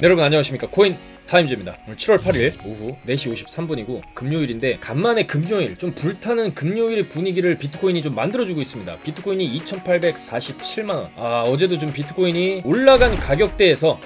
네, 여러분 안녕하십니까. 코인 타임즈입니다. 오늘 7월 8일 오후 4시 53분이고 금요일인데 간만에 금요일 좀 불타는 금요일의 분위기를 비트코인이 좀 만들어주고 있습니다. 비트코인이 2847만원. 어제도 좀 비트코인이 올라간 가격대에서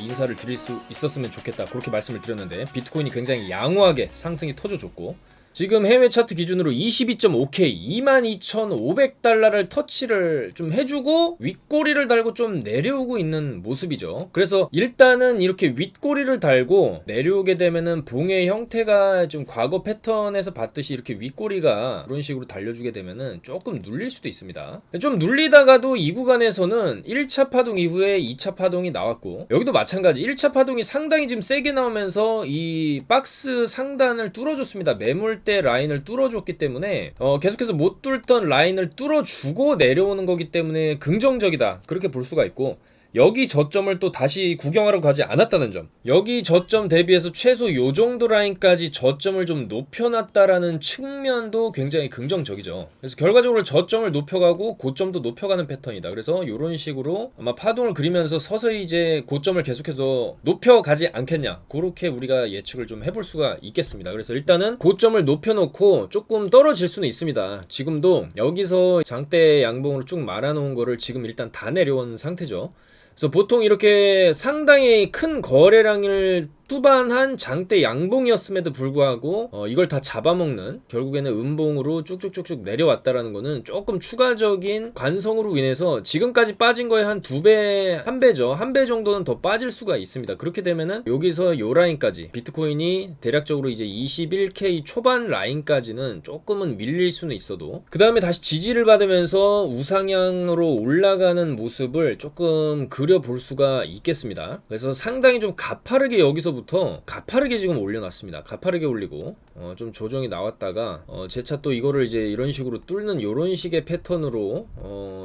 인사를 드릴 수 있었으면 좋겠다 그렇게 말씀을 드렸는데 비트코인이 굉장히 양호하게 상승이 터져줬고 지금 해외 차트 기준으로 22.5K 22,500달러를 터치를 좀 해주고 윗꼬리를 달고 좀 내려오고 있는 모습이죠. 그래서 일단은 이렇게 윗꼬리를 달고 내려오게 되면은 봉의 형태가 좀 과거 패턴에서 봤듯이 이렇게 윗꼬리가 그런 식으로 달려주게 되면은 조금 눌릴 수도 있습니다. 좀 눌리다가도 이 구간에서는 1차 파동 이후에 2차 파동이 나왔고 여기도 마찬가지 1차 파동이 상당히 지금 세게 나오면서 이 박스 상단을 뚫어줬습니다. 매물 때 라인을 뚫어줬기 때문에 계속해서 못 뚫던 라인을 뚫어주고 내려오는 거기 때문에 긍정적이다 그렇게 볼 수가 있고 여기 저점을 또 다시 구경하러 가지 않았다는 점, 여기 저점 대비해서 최소 요 정도 라인까지 저점을 좀 높여놨다라는 측면도 굉장히 긍정적이죠. 그래서 결과적으로 저점을 높여가고 고점도 높여가는 패턴이다. 그래서 이런 식으로 아마 파동을 그리면서 서서히 이제 고점을 계속해서 높여가지 않겠냐 그렇게 우리가 예측을 좀 해볼 수가 있겠습니다. 그래서 일단은 고점을 높여놓고 조금 떨어질 수는 있습니다. 지금도 여기서 장대 양봉으로 쭉 말아놓은 거를 지금 일단 다 내려온 상태죠. 그래서 보통 이렇게 상당히 큰 거래량을 수반한 장대 양봉이었음에도 불구하고 이걸 다 잡아먹는 결국에는 음봉으로 쭉쭉쭉쭉 내려왔다라는 거는 조금 추가적인 관성으로 인해서 지금까지 빠진 거에 한 2배, 1배죠. 1배 정도는 더 빠질 수가 있습니다. 그렇게 되면은 여기서 요 라인까지 비트코인이 대략적으로 이제 21K 초반 라인까지는 조금은 밀릴 수는 있어도 그 다음에 다시 지지를 받으면서 우상향으로 올라가는 모습을 조금 그려볼 수가 있겠습니다. 그래서 상당히 좀 가파르게 여기서부터 가파르게 지금 올려놨습니다. 가파르게 올리고 좀 조정이 나왔다가 재차 또 이거를 이제 이런 식으로 뚫는 이런 식의 패턴으로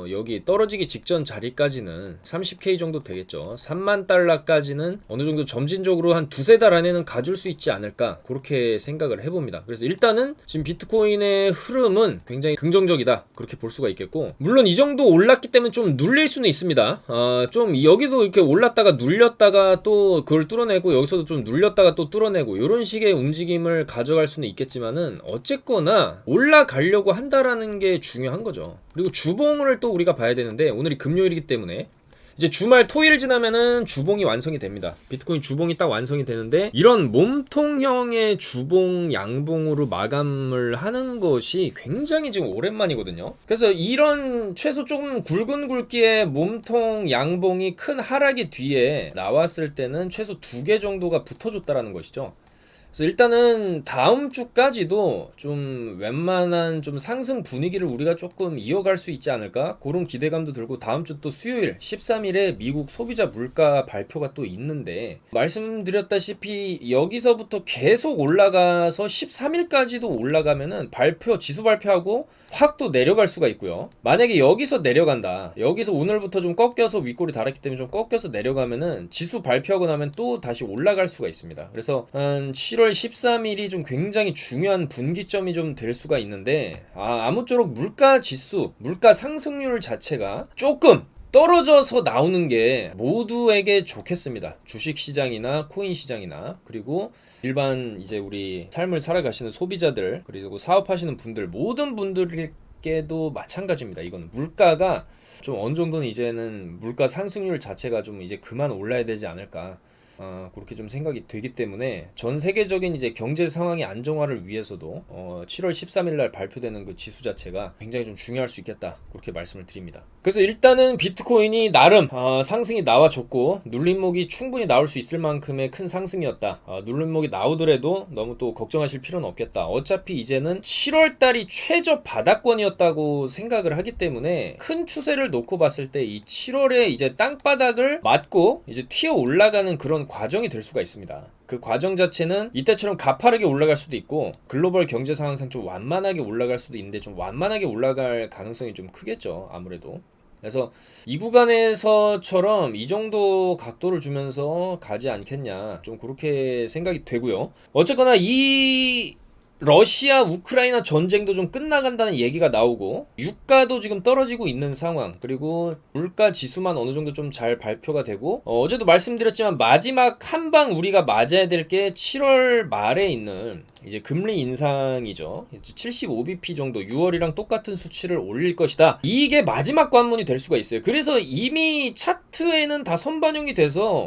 여기 떨어지기 직전 자리까지는 30K 정도 되겠죠. 3만 달러까지는 어느 정도 점진적으로 한 두세 달 안에는 가줄 수 있지 않을까 그렇게 생각을 해봅니다. 그래서 일단은 지금 비트코인의 흐름은 굉장히 긍정적이다 그렇게 볼 수가 있겠고 물론 이 정도 올랐기 때문에 좀 눌릴 수는 있습니다. 좀 여기도 이렇게 올랐다가 눌렸다가 또 그걸 뚫어내고 여기서도 좀 눌렸다가 또 뚫어내고 이런 식의 움직임을 가져갈 수는 있겠지만은 어쨌거나 올라가려고 한다라는 게 중요한 거죠. 그리고 주봉을 또 우리가 봐야 되는데 오늘이 금요일이기 때문에 이제 주말 토요일 지나면은 주봉이 완성이 됩니다. 비트코인 주봉이 딱 완성이 되는데 이런 몸통형의 주봉 양봉으로 마감을 하는 것이 굉장히 지금 오랜만이거든요. 그래서 이런 최소 조금 굵은 굵기의 몸통 양봉이 큰 하락이 뒤에 나왔을 때는 최소 2개 정도가 붙어줬다라는 것이죠. 그래서 일단은 다음 주까지도 좀 웬만한 좀 상승 분위기를 우리가 조금 이어갈 수 있지 않을까 그런 기대감도 들고 다음 주 또 수요일 13일에 미국 소비자 물가 발표가 또 있는데 말씀드렸다시피 여기서부터 계속 올라가서 13일까지도 올라가면은 지수 발표하고 확 또 내려갈 수가 있고요. 만약에 여기서 내려간다, 여기서 오늘부터 좀 꺾여서 윗골이 달았기 때문에 좀 꺾여서 내려가면은 지수 발표하고 나면 또 다시 올라갈 수가 있습니다. 그래서 한 7월 13일이 좀 굉장히 중요한 분기점이 좀 될 수가 있는데 아무쪼록 물가 지수, 물가 상승률 자체가 조금 떨어져서 나오는 게 모두에게 좋겠습니다. 주식 시장이나 코인 시장이나 그리고 일반 이제 우리 삶을 살아가시는 소비자들 그리고 사업하시는 분들 모든 분들께도 마찬가지입니다. 이거는 물가가 좀 어느 정도는 이제는 물가 상승률 자체가 좀 이제 그만 올라야 되지 않을까 그렇게 좀 생각이 되기 때문에 전 세계적인 이제 경제 상황의 안정화를 위해서도 7월 13일 날 발표되는 그 지수 자체가 굉장히 좀 중요할 수 있겠다 그렇게 말씀을 드립니다. 그래서 일단은 비트코인이 나름 상승이 나와줬고 눌림목이 충분히 나올 수 있을 만큼의 큰 상승이었다. 눌림목이 나오더라도 너무 또 걱정하실 필요는 없겠다. 어차피 이제는 7월 달이 최저 바닥권이었다고 생각을 하기 때문에 큰 추세를 놓고 봤을 때 이 7월에 이제 땅바닥을 맞고 이제 튀어 올라가는 그런 과정이 될 수가 있습니다. 그 과정 자체는 이때처럼 가파르게 올라갈 수도 있고 글로벌 경제 상황상 좀 완만하게 올라갈 수도 있는데 좀 완만하게 올라갈 가능성이 좀 크겠죠. 아무래도. 그래서 이 구간에서처럼 이 정도 각도를 주면서 가지 않겠냐 좀 그렇게 생각이 되고요. 어쨌거나 이 러시아 우크라이나 전쟁도 좀 끝나간다는 얘기가 나오고 유가도 지금 떨어지고 있는 상황, 그리고 물가 지수만 어느 정도 좀 잘 발표가 되고 어제도 말씀드렸지만 마지막 한 방 우리가 맞아야 될 게 7월 말에 있는 이제 금리 인상이죠. 75bp 정도 6월이랑 똑같은 수치를 올릴 것이다. 이게 마지막 관문이 될 수가 있어요. 그래서 이미 차트에는 다 선반영이 돼서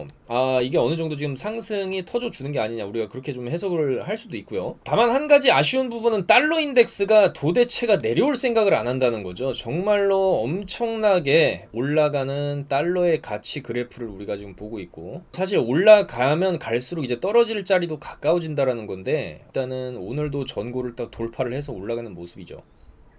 이게 어느 정도 지금 상승이 터져주는 게 아니냐, 우리가 그렇게 좀 해석을 할 수도 있고요. 다만 한 가지 아쉬운 부분은 달러 인덱스가 도대체가 내려올 생각을 안 한다는 거죠. 정말로 엄청나게 올라가는 달러의 가치 그래프를 우리가 지금 보고 있고, 사실 올라가면 갈수록 이제 떨어질 자리도 가까워진다라는 건데, 일단은 오늘도 전고를 딱 돌파를 해서 올라가는 모습이죠.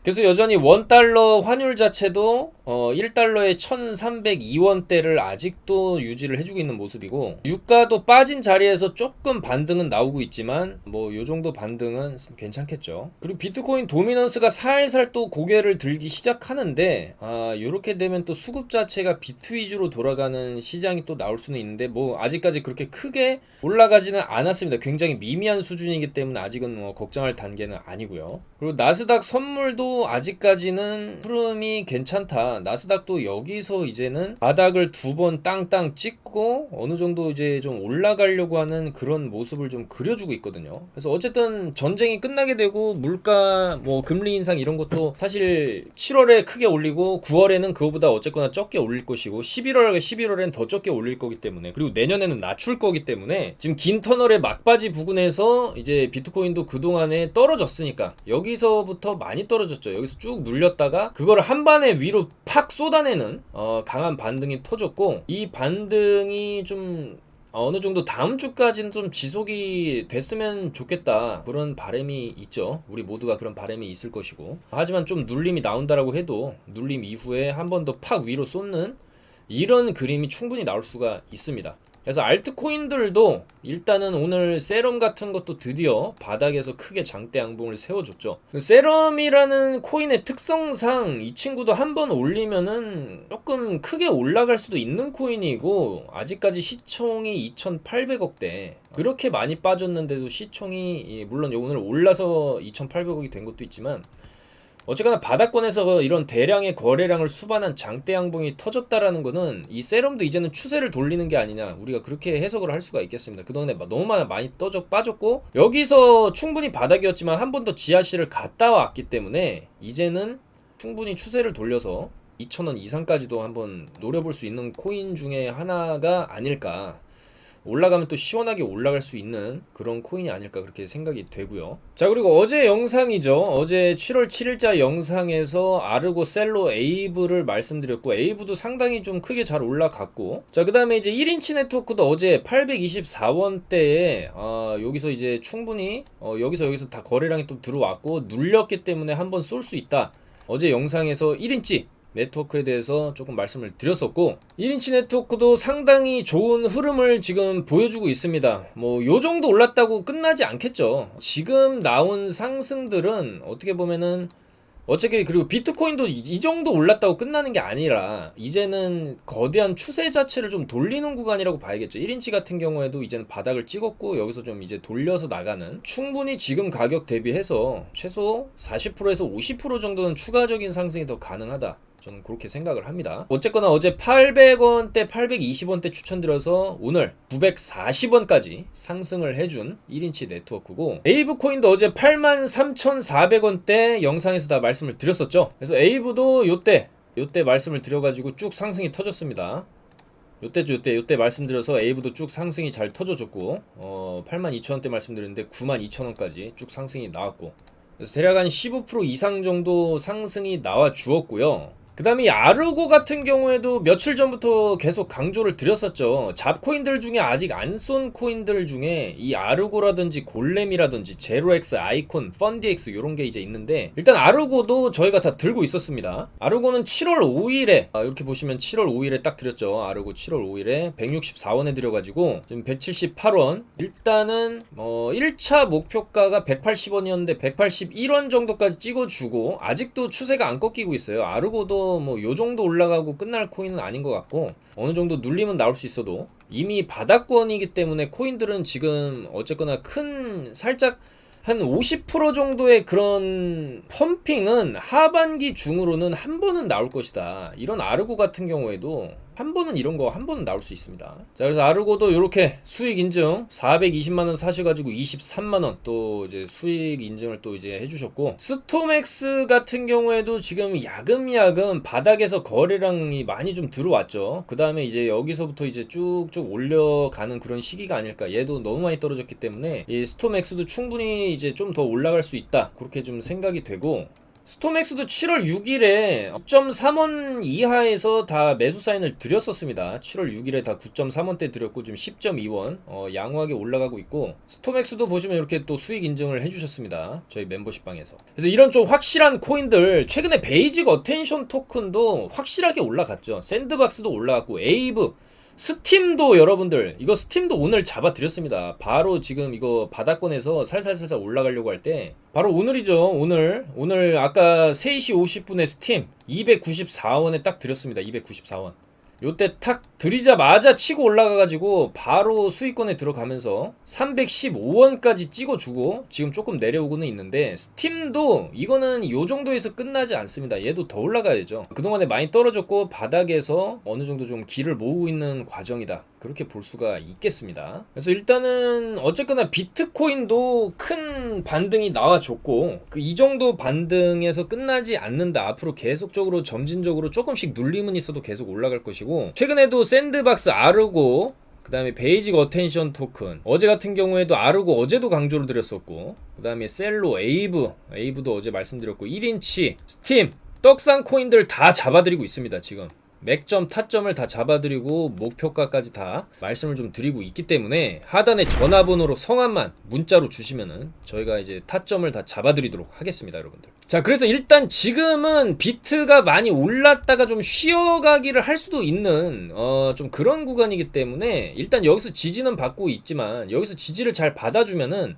그래서 여전히 원달러 환율 자체도 1달러에 1302원대를 아직도 유지를 해주고 있는 모습이고, 유가도 빠진 자리에서 조금 반등은 나오고 있지만 뭐 요정도 반등은 괜찮겠죠. 그리고 비트코인 도미넌스가 살살 또 고개를 들기 시작하는데, 요렇게 되면 또 수급 자체가 비트 위주로 돌아가는 시장이 또 나올 수는 있는데, 뭐 아직까지 그렇게 크게 올라가지는 않았습니다. 굉장히 미미한 수준이기 때문에 아직은 뭐 걱정할 단계는 아니고요. 그리고 나스닥 선물도 아직까지는 흐름이 괜찮다. 나스닥도 여기서 이제는 바닥을 두 번 땅땅 찍고 어느 정도 이제 좀 올라가려고 하는 그런 모습을 좀 그려주고 있거든요. 그래서 어쨌든 전쟁이 끝나게 되고 물가 뭐 금리 인상 이런 것도 사실 7월에 크게 올리고 9월에는 그거보다 어쨌거나 적게 올릴 것이고 11월엔 더 적게 올릴 거기 때문에, 그리고 내년에는 낮출 거기 때문에 지금 긴 터널의 막바지 부근에서 이제 비트코인도 그동안에 떨어졌으니까 여기서부터 많이 떨어졌죠. 여기서 쭉 눌렸다가 그거를 한 번에 위로 팍 쏟아내는 강한 반등이 터졌고, 이 반등이 좀 어느 정도 다음 주까지는 좀 지속이 됐으면 좋겠다, 그런 바람이 있죠. 우리 모두가 그런 바람이 있을 것이고, 하지만 좀 눌림이 나온다라고 해도 눌림 이후에 한 번 더 팍 위로 쏟는 이런 그림이 충분히 나올 수가 있습니다. 그래서 알트코인들도 일단은 오늘 세럼 같은 것도 드디어 바닥에서 크게 장대 양봉을 세워줬죠. 세럼이라는 코인의 특성상 이 친구도 한번 올리면은 조금 크게 올라갈 수도 있는 코인이고, 아직까지 시총이 2,800억대, 그렇게 많이 빠졌는데도 시총이 물론 오늘 올라서 2,800억이 된 것도 있지만, 어쨌거나 바닥권에서 이런 대량의 거래량을 수반한 장대 양봉이 터졌다라는 거는 이 세럼도 이제는 추세를 돌리는 게 아니냐, 우리가 그렇게 해석을 할 수가 있겠습니다. 그동안에 너무 많이 빠졌고 여기서 충분히 바닥이었지만 한 번 더 지하실을 갔다 왔기 때문에 이제는 충분히 추세를 돌려서 2,000원 이상까지도 한번 노려볼 수 있는 코인 중에 하나가 아닐까, 올라가면 또 시원하게 올라갈 수 있는 그런 코인이 아닐까, 그렇게 생각이 되고요. 자, 그리고 어제 영상이죠. 어제 7월 7일자 영상에서 아르고 셀로 에이브를 말씀드렸고, 에이브도 상당히 좀 크게 잘 올라갔고, 자, 그 다음에 이제 1인치 네트워크도 어제 824원대에 여기서 이제 충분히 여기서 다 거래량이 또 들어왔고 눌렸기 때문에 한번 쏠 수 있다, 어제 영상에서 1인치 네트워크에 대해서 조금 말씀을 드렸었고, 1인치 네트워크도 상당히 좋은 흐름을 지금 보여주고 있습니다. 뭐 요정도 올랐다고 끝나지 않겠죠. 지금 나온 상승들은 어떻게 보면은 그리고 비트코인도 이 정도 올랐다고 끝나는 게 아니라 이제는 거대한 추세 자체를 좀 돌리는 구간이라고 봐야겠죠. 1인치 같은 경우에도 이제는 바닥을 찍었고 여기서 좀 이제 돌려서 나가는, 충분히 지금 가격 대비해서 최소 40%에서 50% 정도는 추가적인 상승이 더 가능하다, 저는 그렇게 생각을 합니다. 어쨌거나 어제 800원대 820원대 추천드려서 오늘 940원까지 상승을 해준 1인치 네트워크고, 에이브 코인도 어제 83,400원대 영상에서 다 말씀을 드렸었죠. 그래서 에이브도 요때 말씀을 드려가지고 쭉 상승이 터졌습니다. 요때 말씀드려서 에이브도 쭉 상승이 잘 터져줬고 82,000원대 말씀드렸는데 92,000원까지 쭉 상승이 나왔고, 그래서 대략 한 15% 이상 정도 상승이 나와 주었고요. 그 다음에 이 아르고 같은 경우에도 며칠 전부터 계속 강조를 드렸었죠. 잡코인들 중에 아직 안 쏜 코인들 중에 이 아르고라든지 골렘이라든지 제로엑스, 아이콘, 펀디엑스 이런 게 이제 있는데, 일단 아르고도 저희가 다 들고 있었습니다. 아르고는 7월 5일에 이렇게 보시면 7월 5일에 딱 드렸죠. 아르고 7월 5일에 164원에 드려가지고 지금 178원, 일단은 1차 목표가가 180원이었는데 181원 정도까지 찍어주고 아직도 추세가 안 꺾이고 있어요. 아르고도 뭐 요정도 올라가고 끝날 코인은 아닌 것 같고, 어느 정도 눌림은 나올 수 있어도 이미 바닥권이기 때문에 코인들은 지금 어쨌거나 살짝 한 50% 정도의 그런 펌핑은 하반기 중으로는 한 번은 나올 것이다. 이런 아르고 같은 경우에도 한 번은 이런 거 한 번은 나올 수 있습니다. 자, 그래서 아르고도 이렇게 수익 인증 420만원 사셔가지고 23만원 또 이제 수익 인증을 또 이제 해주셨고, 스톰엑스 같은 경우에도 지금 야금야금 바닥에서 거래량이 많이 좀 들어왔죠. 그 다음에 이제 여기서부터 이제 쭉쭉 올려가는 그런 시기가 아닐까. 얘도 너무 많이 떨어졌기 때문에 이 스톰엑스도 충분히 이제 좀 더 올라갈 수 있다, 그렇게 좀 생각이 되고, 스톰엑스도 7월 6일에 9.3원 이하에서 다 매수 사인을 드렸었습니다. 7월 6일에 다 9.3원대 드렸고 지금 10.2원 양호하게 올라가고 있고, 스톰엑스도 보시면 이렇게 또 수익 인증을 해주셨습니다. 저희 멤버십 방에서. 그래서 이런 좀 확실한 코인들, 최근에 베이직 어텐션 토큰도 확실하게 올라갔죠. 샌드박스도 올라갔고, 에이브, 스팀도 여러분들, 이거 스팀도 오늘 잡아드렸습니다. 바로 지금 이거 바닥권에서 살살살살 올라가려고 할 때 바로 오늘이죠. 오늘 아까 3시 50분에 스팀 294원에 딱 드렸습니다. 294원. 요때 탁 들이자마자 치고 올라가가지고 바로 수익권에 들어가면서 315원까지 찍어주고 지금 조금 내려오고는 있는데, 스팀도 이거는 요 정도에서 끝나지 않습니다. 얘도 더 올라가야죠. 그동안에 많이 떨어졌고 바닥에서 어느 정도 좀 길을 모으고 있는 과정이다, 그렇게 볼 수가 있겠습니다. 그래서 일단은 어쨌거나 비트코인도 큰 반등이 나와줬고, 이 정도 반등에서 끝나지 않는다. 앞으로 계속적으로 점진적으로 조금씩 눌림은 있어도 계속 올라갈 것이고, 최근에도 샌드박스 아르고, 그 다음에 베이직 어텐션 토큰, 어제 같은 경우에도 아르고 어제도 강조를 드렸었고, 그 다음에 셀로, 에이브도 어제 말씀드렸고, 1인치, 스팀, 떡상 코인들 다 잡아드리고 있습니다. 지금 맥점, 타점을 다 잡아드리고 목표가까지 다 말씀을 좀 드리고 있기 때문에 하단에 전화번호로 성함만 문자로 주시면은 저희가 이제 타점을 다 잡아드리도록 하겠습니다, 여러분들. 자, 그래서 일단 지금은 비트가 많이 올랐다가 좀 쉬어가기를 할 수도 있는 좀 그런 구간이기 때문에 일단 여기서 지지는 받고 있지만, 여기서 지지를 잘 받아주면은,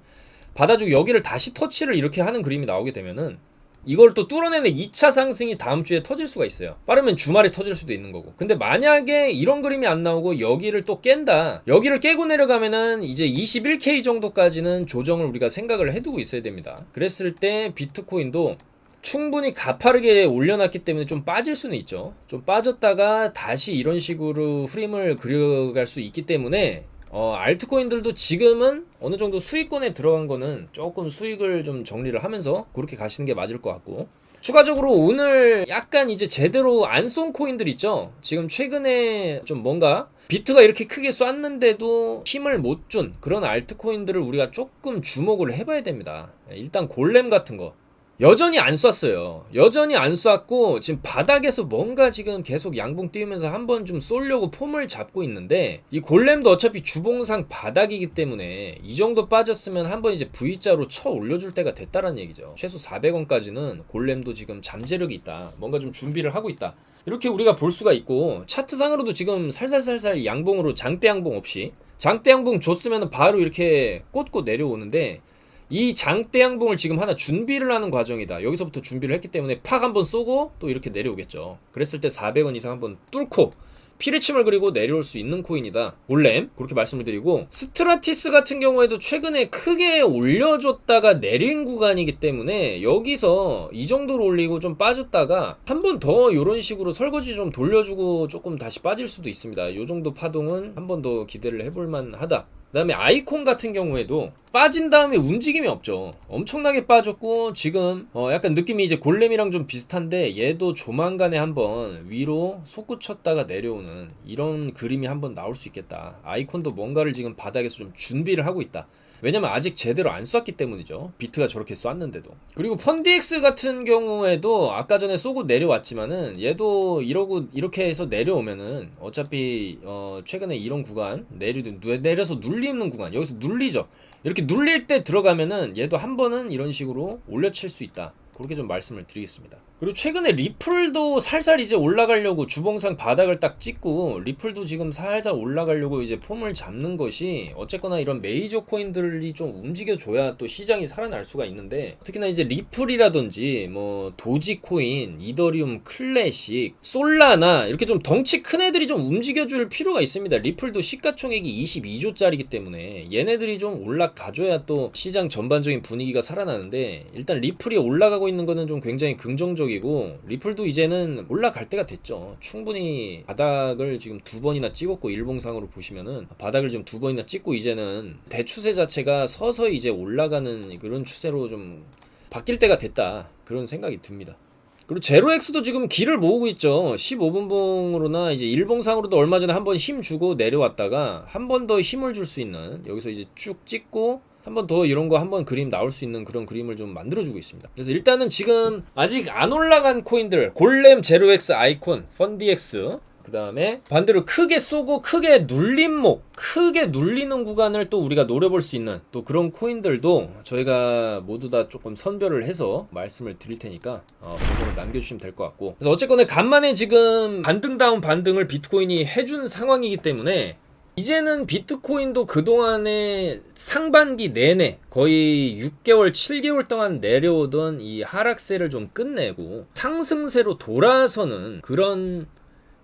받아주고 여기를 다시 터치를 이렇게 하는 그림이 나오게 되면은 이걸 또 뚫어내는 2차 상승이 다음 주에 터질 수가 있어요. 빠르면 주말에 터질 수도 있는 거고. 근데 만약에 이런 그림이 안 나오고 여기를 또 깬다, 여기를 깨고 내려가면은 이제 21K 정도까지는 조정을 우리가 생각을 해두고 있어야 됩니다. 그랬을 때 비트코인도 충분히 가파르게 올려놨기 때문에 좀 빠질 수는 있죠. 좀 빠졌다가 다시 이런 식으로 흐름을 그려갈 수 있기 때문에 알트코인들도 지금은 어느 정도 수익권에 들어간 거는 조금 수익을 좀 정리를 하면서 그렇게 가시는 게 맞을 것 같고, 추가적으로 오늘 약간 이제 제대로 안 쏜 코인들 있죠. 지금 최근에 좀 뭔가 비트가 이렇게 크게 쐈는데도 힘을 못 준 그런 알트코인들을 우리가 조금 주목을 해봐야 됩니다. 일단 골렘 같은 거 여전히 안 쐈어요. 여전히 안 쐈고 지금 바닥에서 뭔가 지금 계속 양봉 띄우면서 한번 좀 쏠려고 폼을 잡고 있는데, 이 골렘도 어차피 주봉상 바닥이기 때문에 이 정도 빠졌으면 한번 이제 V자로 쳐 올려줄 때가 됐다라는 얘기죠. 최소 400원까지는 골렘도 지금 잠재력이 있다, 뭔가 좀 준비를 하고 있다, 이렇게 우리가 볼 수가 있고, 차트상으로도 지금 살살살살 양봉으로 장대 양봉 없이 장대 양봉 줬으면 바로 이렇게 꽂고 내려오는데, 이 장대 양봉을 지금 하나 준비를 하는 과정이다. 여기서부터 준비를 했기 때문에 팍 한번 쏘고 또 이렇게 내려오겠죠. 그랬을 때 400원 이상 한번 뚫고 피레침을 그리고 내려올 수 있는 코인이다, 골렘. 그렇게 말씀을 드리고, 스트라티스 같은 경우에도 최근에 크게 올려줬다가 내린 구간이기 때문에 여기서 이 정도로 올리고 좀 빠졌다가 한 번 더 이런 식으로 설거지 좀 돌려주고 조금 다시 빠질 수도 있습니다. 이 정도 파동은 한 번 더 기대를 해볼만 하다. 그 다음에 아이콘 같은 경우에도 빠진 다음에 움직임이 없죠. 엄청나게 빠졌고 지금 약간 느낌이 이제 골렘이랑 좀 비슷한데, 얘도 조만간에 한번 위로 솟구쳤다가 내려오는 이런 그림이 한번 나올 수 있겠다. 아이콘도 뭔가를 지금 바닥에서 좀 준비를 하고 있다. 왜냐면 아직 제대로 안 쐈기 때문이죠. 비트가 저렇게 쐈는데도. 그리고 펀디엑스 같은 경우에도 아까 전에 쏘고 내려왔지만은 얘도 이러고 이렇게 해서 내려오면은 어차피 최근에 이런 구간 내려서 눌리는 구간, 여기서 눌리죠. 이렇게 눌릴 때 들어가면은 얘도 한 번은 이런 식으로 올려칠 수 있다, 그렇게 좀 말씀을 드리겠습니다. 그리고 최근에 리플도 살살 이제 올라가려고 주봉상 바닥을 딱 찍고 리플도 지금 살살 올라가려고 이제 폼을 잡는 것이 어쨌거나 이런 메이저 코인들이 좀 움직여줘야 또 시장이 살아날 수가 있는데 특히나 이제 리플이라든지 뭐 도지코인, 이더리움 클래식, 솔라나 이렇게 좀 덩치 큰 애들이 좀 움직여줄 필요가 있습니다. 리플도 시가총액이 22조짜리기 때문에 얘네들이 좀 올라가줘야 또 시장 전반적인 분위기가 살아나는데 일단 리플이 올라가고 있는 거는 좀 굉장히 긍정적이고 리플도 이제는 올라갈 때가 됐죠. 충분히 바닥을 지금 2번이나 찍었고 일봉상으로 보시면은 바닥을 좀 2번이나 찍고 이제는 대추세 자체가 서서히 이제 올라가는 그런 추세로 좀 바뀔 때가 됐다 그런 생각이 듭니다. 그리고 제로엑스도 지금 길을 모으고 있죠. 15분봉으로나 이제 일봉상으로도 얼마 전에 한번 힘 주고 내려왔다가 한 번 더 힘을 줄 수 있는 여기서 이제 쭉 찍고 한 번 더 이런 거 한번 그림 나올 수 있는 그런 그림을 좀 만들어주고 있습니다. 그래서 일단은 지금 아직 안 올라간 코인들 골렘, 제로엑스, 아이콘, 펀디엑스 그 다음에 반대로 크게 쏘고 크게 눌림목 크게 눌리는 구간을 또 우리가 노려볼 수 있는 또 그런 코인들도 저희가 모두 다 조금 선별을 해서 말씀을 드릴 테니까 보고를 남겨주시면 될 것 같고 그래서 어쨌거나 간만에 지금 반등 다운 반등을 비트코인이 해준 상황이기 때문에 이제는 비트코인도 그동안에 상반기 내내 거의 6개월, 7개월 동안 내려오던 이 하락세를 좀 끝내고 상승세로 돌아서는 그런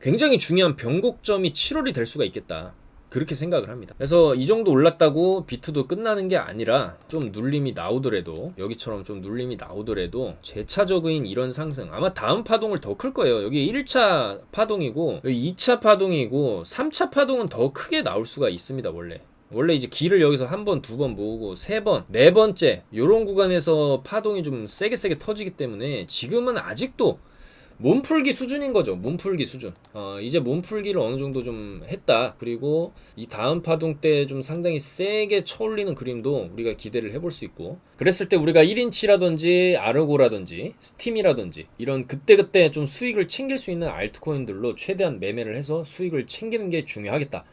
굉장히 중요한 변곡점이 7월이 될 수가 있겠다. 그렇게 생각을 합니다. 그래서 이 정도 올랐다고 비트도 끝나는 게 아니라 좀 눌림이 나오더라도 여기처럼 좀 눌림이 나오더라도 재차적인 이런 상승 아마 다음 파동을 더 클 거예요. 여기 1차 파동이고 여기 2차 파동이고 3차 파동은 더 크게 나올 수가 있습니다. 원래 이제 길을 여기서 한 번, 두 번 모으고 세 번, 네 번째 요런 구간에서 파동이 좀 세게 터지기 때문에 지금은 아직도 몸풀기 수준인 거죠. 몸풀기 수준. 이제 몸풀기를 어느 정도 좀 했다. 그리고 이 다음 파동 때 좀 상당히 세게 쳐올리는 그림도 우리가 기대를 해볼 수 있고 그랬을 때 우리가 1인치라든지 아르고라든지 스팀이라든지 이런 그때그때 좀 수익을 챙길 수 있는 알트코인들로 최대한 매매를 해서 수익을 챙기는 게 중요하겠다.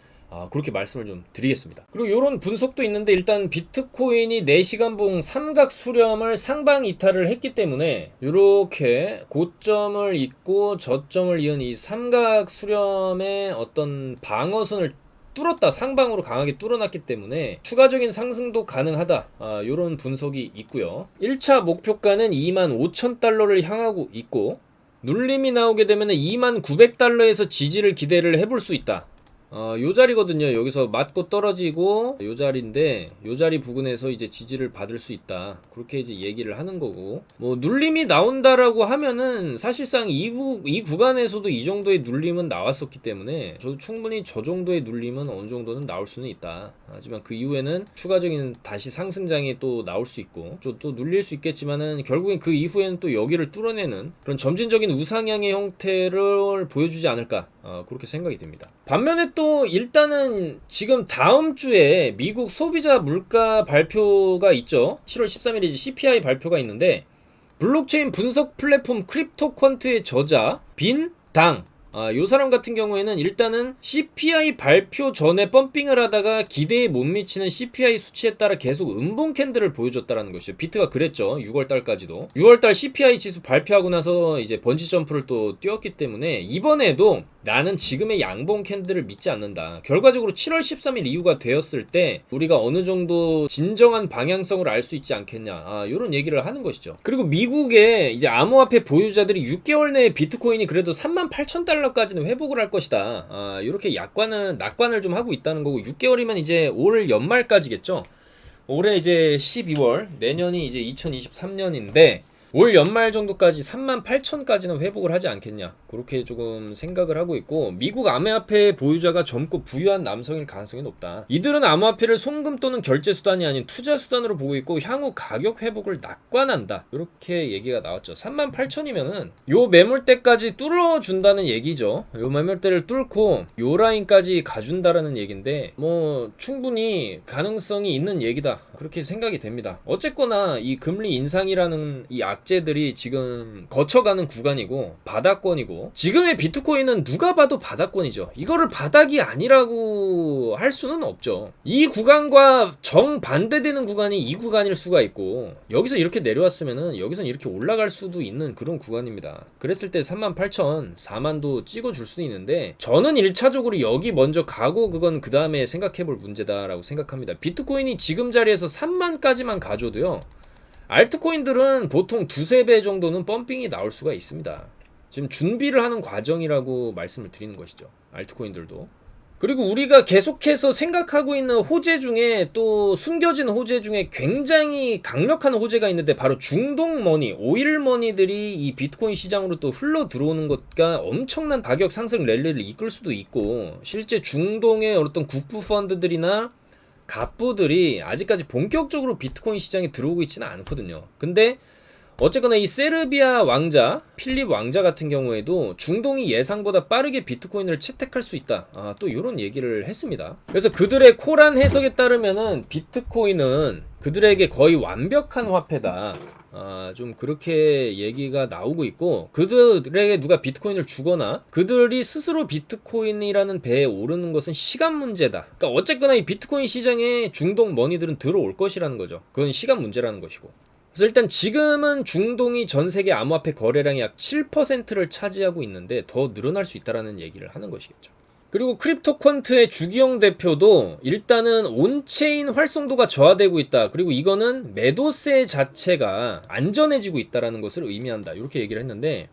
그렇게 말씀을 좀 드리겠습니다. 그리고 이런 분석도 있는데 일단 비트코인이 4시간봉 삼각 수렴을 상방 이탈을 했기 때문에 이렇게 고점을 잇고 저점을 이은 이 삼각 수렴의 어떤 방어선을 뚫었다 상방으로 강하게 뚫어놨기 때문에 추가적인 상승도 가능하다 이런 분석이 있고요. 1차 목표가는 25,000달러를 향하고 있고 눌림이 나오게 되면 29,900달러에서 지지를 기대를 해볼 수 있다. 요 자리거든요. 여기서 맞고 떨어지고 요 자리인데 요 자리 부근에서 이제 지지를 받을 수 있다. 그렇게 이제 얘기를 하는 거고 뭐 눌림이 나온다라고 하면은 사실상 이 구간에서도 이 정도의 눌림은 나왔었기 때문에 저도 충분히 저 정도의 눌림은 어느 정도는 나올 수는 있다. 하지만 그 이후에는 추가적인 다시 상승장이 또 나올 수 있고 또 눌릴 수 있겠지만은 결국엔 그 이후에는 또 여기를 뚫어내는 그런 점진적인 우상향의 형태를 보여주지 않을까 그렇게 생각이 듭니다. 반면에 또 일단은 지금 다음 주에 미국 소비자 물가 발표가 있죠. 7월 13일이지 CPI 발표가 있는데 블록체인 분석 플랫폼 크립토퀀트의 저자 빈 당 요 사람 같은 경우에는 일단은 CPI 발표 전에 펌핑을 하다가 기대에 못 미치는 CPI 수치에 따라 계속 음봉 캔들을 보여줬다라는 것이죠. 비트가 그랬죠. 6월달까지도. 6월달 CPI 지수 발표하고 나서 이제 번지 점프를 또 뛰었기 때문에 이번에도 나는 지금의 양봉 캔들을 믿지 않는다. 결과적으로 7월 13일 이후가 되었을 때 우리가 어느 정도 진정한 방향성을 알 수 있지 않겠냐. 요런 얘기를 하는 것이죠. 그리고 미국의 이제 암호화폐 보유자들이 6개월 내에 비트코인이 그래도 38,000달러까지는 회복을 할 것이다. 이렇게 낙관을 좀 하고 있다는 거고 6개월이면 이제 올 연말까지겠죠. 올해 이제 12월, 내년이 이제 2023년인데 올 연말 정도까지 38,000까지는 회복을 하지 않겠냐 그렇게 조금 생각을 하고 있고 미국 암호화폐 보유자가 젊고 부유한 남성일 가능성이 높다. 이들은 암호화폐를 송금 또는 결제 수단이 아닌 투자 수단으로 보고 있고 향후 가격 회복을 낙관한다 이렇게 얘기가 나왔죠. 38,000이면은 요 매물대까지 뚫어준다는 얘기죠. 요 매물대를 뚫고 요 라인까지 가준다라는 얘기인데 뭐 충분히 가능성이 있는 얘기다 그렇게 생각이 됩니다. 어쨌거나 이 금리 인상이라는 이 악재들이 지금 거쳐가는 구간이고 바닥권이고, 지금의 비트코인은 누가 봐도 바닥권이죠. 이거를 바닥이 아니라고 할 수는 없죠. 이 구간과 정반대되는 구간이 이 구간일 수가 있고, 여기서 이렇게 내려왔으면은 여기서는 이렇게 올라갈 수도 있는 그런 구간입니다. 그랬을 때 38,000, 4만도 찍어줄 수도 있는데, 저는 1차적으로 여기 먼저 가고 그건 그 다음에 생각해볼 문제다라고 생각합니다. 비트코인이 지금 자리에서 3만까지만 가줘도요, 알트코인들은 보통 두세 배 정도는 펌핑이 나올 수가 있습니다. 지금 준비를 하는 과정이라고 말씀을 드리는 것이죠. 알트코인들도. 그리고 우리가 계속해서 생각하고 있는 호재 중에, 또 숨겨진 호재 중에 굉장히 강력한 호재가 있는데, 바로 중동머니, 오일머니들이 이 비트코인 시장으로 또 흘러 들어오는 것과 엄청난 가격 상승 랠리를 이끌 수도 있고, 실제 중동의 어떤 국부 펀드들이나 갑부들이 아직까지 본격적으로 비트코인 시장에 들어오고 있지는 않거든요. 근데 어쨌거나 이 세르비아 왕자, 필립 왕자 같은 경우에도 중동이 예상보다 빠르게 비트코인을 채택할 수 있다, 또 이런 얘기를 했습니다. 그래서 그들의 코란 해석에 따르면은 비트코인은 그들에게 거의 완벽한 화폐다, 좀 그렇게 얘기가 나오고 있고, 그들에게 누가 비트코인을 주거나 그들이 스스로 비트코인이라는 배에 오르는 것은 시간 문제다. 그러니까 어쨌거나 이 비트코인 시장에 중동 머니들은 들어올 것이라는 거죠. 그건 시간 문제라는 것이고. 그래서 일단 지금은 중동이 전 세계 암호화폐 거래량의 약 7%를 차지하고 있는데 더 늘어날 수 있다는 얘기를 하는 것이겠죠. 그리고 크립토퀀트의 주기영 대표도 일단은 온체인 활성도가 저하되고 있다, 그리고 이거는 매도세 자체가 안전해지고 있다는 것을 의미한다, 이렇게 얘기를 했는데,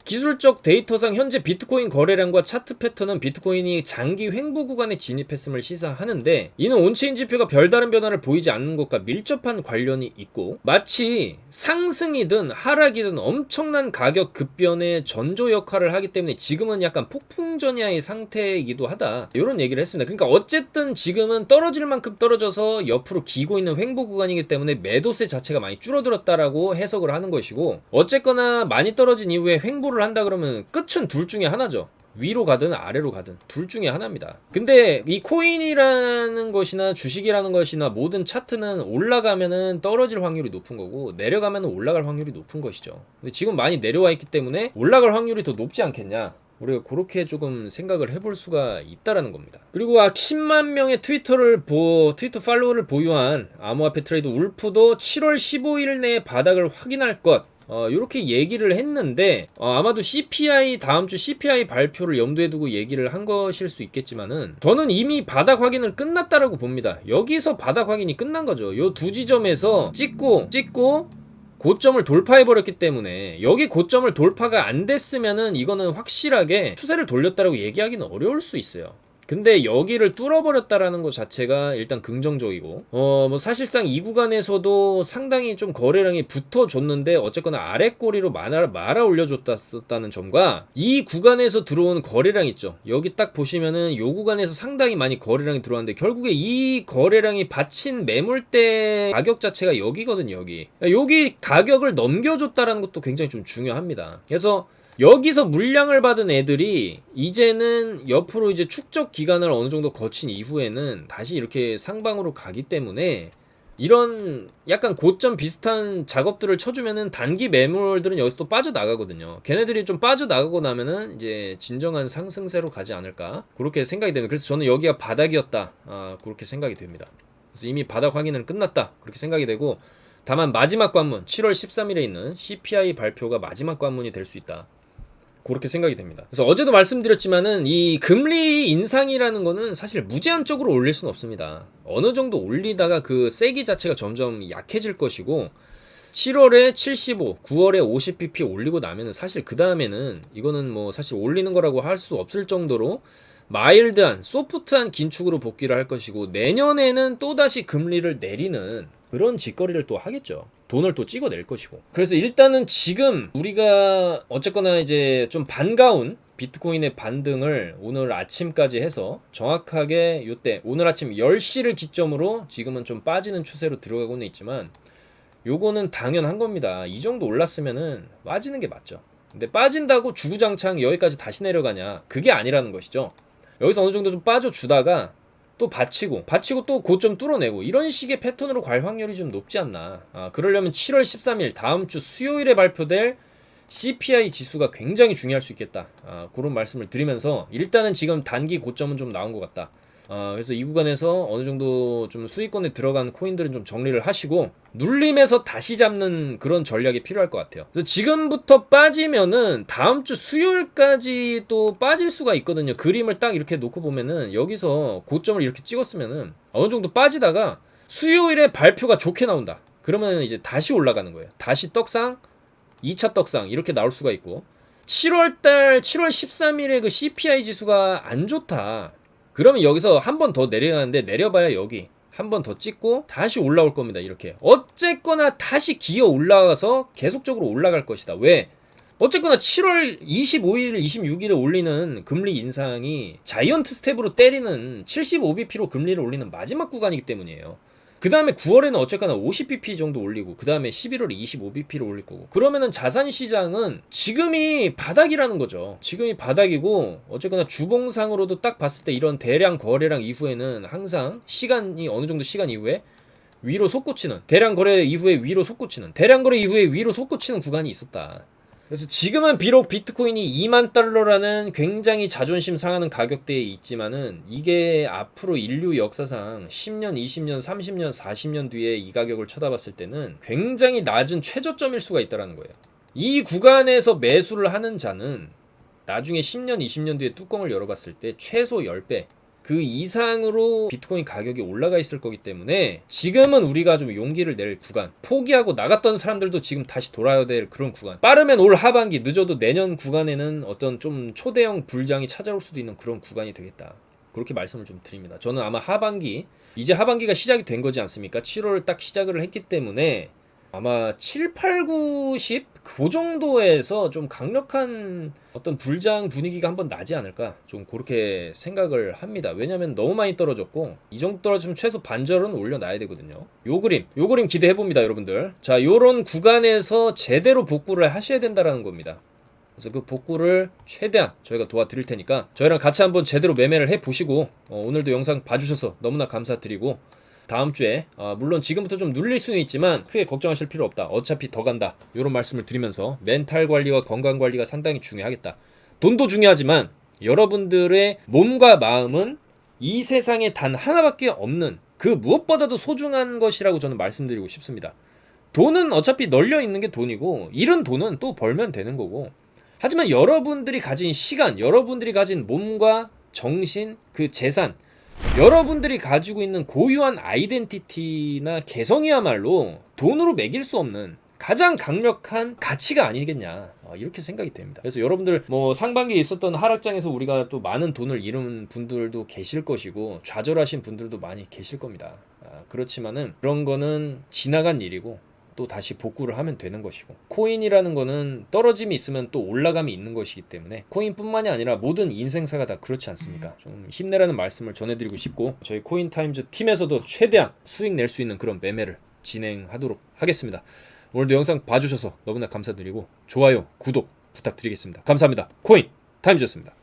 기술적 데이터상 현재 비트코인 거래량과 차트 패턴은 비트코인이 장기 횡보 구간에 진입했음을 시사하는데, 이는 온체인 지표가 별다른 변화를 보이지 않는 것과 밀접한 관련이 있고, 마치 상승이든 하락이든 엄청난 가격 급변의 전조 역할을 하기 때문에 지금은 약간 폭풍전야의 상태이기도 하다, 이런 얘기를 했습니다. 그러니까 어쨌든 지금은 떨어질 만큼 떨어져서 옆으로 기고 있는 횡보 구간이기 때문에 매도세 자체가 많이 줄어들었다라고 해석을 하는 것이고, 어쨌거나 많이 떨어진 이후에 횡보를 한다 그러면 끝은 둘 중에 하나죠. 위로 가든 아래로 가든 둘 중에 하나입니다. 근데 이 코인이라는 것이나 주식이라는 것이나 모든 차트는 올라가면은 떨어질 확률이 높은 거고, 내려가면은 올라갈 확률이 높은 것이죠. 근데 지금 많이 내려와 있기 때문에 올라갈 확률이 더 높지 않겠냐, 우리가 그렇게 조금 생각을 해볼 수가 있다라는 겁니다. 그리고 10만 명의 트위터 팔로워를 보유한 암호화폐 트레이더 울프도 7월 15일 내에 바닥을 확인할 것, 이렇게 얘기를 했는데, 아마도 다음 주 CPI 발표를 염두에 두고 얘기를 한 것일 수 있겠지만은, 저는 이미 바닥 확인은 끝났다라고 봅니다. 여기서 바닥 확인이 끝난 거죠. 요 두 지점에서 찍고 고점을 돌파해버렸기 때문에, 여기 고점을 돌파가 안 됐으면은 이거는 확실하게 추세를 돌렸다라고 얘기하기는 어려울 수 있어요. 근데 여기를 뚫어버렸다라는 것 자체가 일단 긍정적이고, 뭐 사실상 이 구간에서도 상당히 좀 거래량이 붙어줬는데, 어쨌거나 아래 꼬리로 말아 올려줬다는 점과, 이 구간에서 들어온 거래량 있죠. 여기 딱 보시면은 요 구간에서 상당히 많이 거래량이 들어왔는데, 결국에 이 거래량이 받친 매물대 가격 자체가 여기거든요. 여기 가격을 넘겨줬다라는 것도 굉장히 좀 중요합니다. 그래서 여기서 물량을 받은 애들이 이제는 옆으로 이제 축적 기간을 어느 정도 거친 이후에는 다시 이렇게 상방으로 가기 때문에, 이런 약간 고점 비슷한 작업들을 쳐주면은 단기 매물들은 여기서 또 빠져나가거든요. 걔네들이 좀 빠져나가고 나면은 이제 진정한 상승세로 가지 않을까, 그렇게 생각이 됩니다. 그래서 저는 여기가 바닥이었다, 그렇게 생각이 됩니다. 그래서 이미 바닥 확인은 끝났다, 그렇게 생각이 되고, 다만 마지막 관문 7월 13일에 있는 CPI 발표가 마지막 관문이 될 수 있다, 그렇게 생각이 됩니다. 그래서 어제도 말씀드렸지만은 이 금리 인상이라는 거는 사실 무제한적으로 올릴 수는 없습니다. 어느 정도 올리다가 그 세기 자체가 점점 약해질 것이고, 7월에 75, 9월에 50bp 올리고 나면은 사실 그 다음에는 이거는 뭐 사실 올리는 거라고 할 수 없을 정도로 마일드한, 소프트한 긴축으로 복귀를 할 것이고, 내년에는 또다시 금리를 내리는 그런 짓거리를 또 하겠죠. 돈을 또 찍어낼 것이고. 그래서 일단은 지금 우리가 어쨌거나 이제 좀 반가운 비트코인의 반등을 오늘 아침까지 해서 정확하게 요때 오늘 아침 10시를 기점으로 지금은 좀 빠지는 추세로 들어가고는 있지만, 요거는 당연한 겁니다. 이 정도 올랐으면은 빠지는 게 맞죠. 근데 빠진다고 주구장창 여기까지 다시 내려가냐, 그게 아니라는 것이죠. 여기서 어느 정도 좀 빠져주다가 또 받치고 또 고점 뚫어내고 이런 식의 패턴으로 갈 확률이 좀 높지 않나. 그러려면 7월 13일 다음 주 수요일에 발표될 CPI 지수가 굉장히 중요할 수 있겠다. 그런 말씀을 드리면서 일단은 지금 단기 고점은 좀 나온 것 같다. 그래서 이 구간에서 어느 정도 좀 수익권에 들어간 코인들은 좀 정리를 하시고 눌림에서 다시 잡는 그런 전략이 필요할 것 같아요. 그래서 지금부터 빠지면은 다음 주 수요일까지 또 빠질 수가 있거든요. 그림을 딱 이렇게 놓고 보면은 여기서 고점을 이렇게 찍었으면은 어느 정도 빠지다가 수요일에 발표가 좋게 나온다. 그러면 이제 다시 올라가는 거예요. 다시 떡상, 2차 떡상 이렇게 나올 수가 있고 7월 13일에 그 CPI 지수가 안 좋다. 그러면 여기서 한 번 더 내려가는데 내려봐야 여기 한 번 더 찍고 다시 올라올 겁니다. 이렇게 어쨌거나 다시 기어 올라가서 계속적으로 올라갈 것이다. 왜? 어쨌거나 7월 25일, 26일에 올리는 금리 인상이 자이언트 스텝으로 때리는 75bp로 금리를 올리는 마지막 구간이기 때문이에요. 그 다음에 9월에는 어쨌거나 50bp 정도 올리고 그 다음에 11월에 25bp를 올릴 거고 그러면은 자산시장은 지금이 바닥이라는 거죠. 지금이 바닥이고 어쨌거나 주봉상으로도 딱 봤을 때 이런 대량 거래량 이후에는 항상 시간이 어느 정도 시간 이후에 위로 솟구치는 대량 거래 이후에 위로 솟구치는 대량 거래 이후에 위로 솟구치는 구간이 있었다. 그래서 지금은 비록 비트코인이 2만 달러라는 굉장히 자존심 상하는 가격대에 있지만은 이게 앞으로 인류 역사상 10년, 20년, 30년, 40년 뒤에 이 가격을 쳐다봤을 때는 굉장히 낮은 최저점일 수가 있다는 거예요. 이 구간에서 매수를 하는 자는 나중에 10년, 20년 뒤에 뚜껑을 열어봤을 때 최소 10배 그 이상으로 비트코인 가격이 올라가 있을 거기 때문에 지금은 우리가 좀 용기를 낼 구간, 포기하고 나갔던 사람들도 지금 다시 돌아야 될 그런 구간, 빠르면 올 하반기, 늦어도 내년 구간에는 어떤 좀 초대형 불장이 찾아올 수도 있는 그런 구간이 되겠다. 그렇게 말씀을 좀 드립니다. 저는 아마 하반기, 이제 하반기가 시작이 된 거지 않습니까? 7월 딱 시작을 했기 때문에 아마 7, 8, 9, 10? 그 정도에서 좀 강력한 어떤 불장 분위기가 한번 나지 않을까 좀 그렇게 생각을 합니다. 왜냐면 너무 많이 떨어졌고 이 정도 떨어지면 최소 반절은 올려놔야 되거든요. 요 그림 기대해봅니다 여러분들. 자, 요런 구간에서 제대로 복구를 하셔야 된다라는 겁니다. 그래서 그 복구를 최대한 저희가 도와드릴 테니까 저희랑 같이 한번 제대로 매매를 해보시고 오늘도 영상 봐주셔서 너무나 감사드리고 다음 주에 물론 지금부터 좀 눌릴 수는 있지만 크게 걱정하실 필요 없다. 어차피 더 간다. 이런 말씀을 드리면서 멘탈 관리와 건강 관리가 상당히 중요하겠다. 돈도 중요하지만 여러분들의 몸과 마음은 이 세상에 단 하나밖에 없는 그 무엇보다도 소중한 것이라고 저는 말씀드리고 싶습니다. 돈은 어차피 널려 있는 게 돈이고 잃은 돈은 또 벌면 되는 거고 하지만 여러분들이 가진 시간, 여러분들이 가진 몸과 정신, 그 재산 여러분들이 가지고 있는 고유한 아이덴티티나 개성이야말로 돈으로 매길 수 없는 가장 강력한 가치가 아니겠냐 이렇게 생각이 됩니다. 그래서 여러분들 뭐 상반기에 있었던 하락장에서 우리가 또 많은 돈을 잃은 분들도 계실 것이고 좌절하신 분들도 많이 계실 겁니다. 그렇지만은 그런 거는 지나간 일이고 또 다시 복구를 하면 되는 것이고 코인이라는 거는 떨어짐이 있으면 또 올라감이 있는 것이기 때문에 코인뿐만이 아니라 모든 인생사가 다 그렇지 않습니까? 좀 힘내라는 말씀을 전해드리고 싶고 저희 코인타임즈 팀에서도 최대한 수익 낼 수 있는 그런 매매를 진행하도록 하겠습니다. 오늘도 영상 봐주셔서 너무나 감사드리고 좋아요, 구독 부탁드리겠습니다. 감사합니다. 코인타임즈였습니다.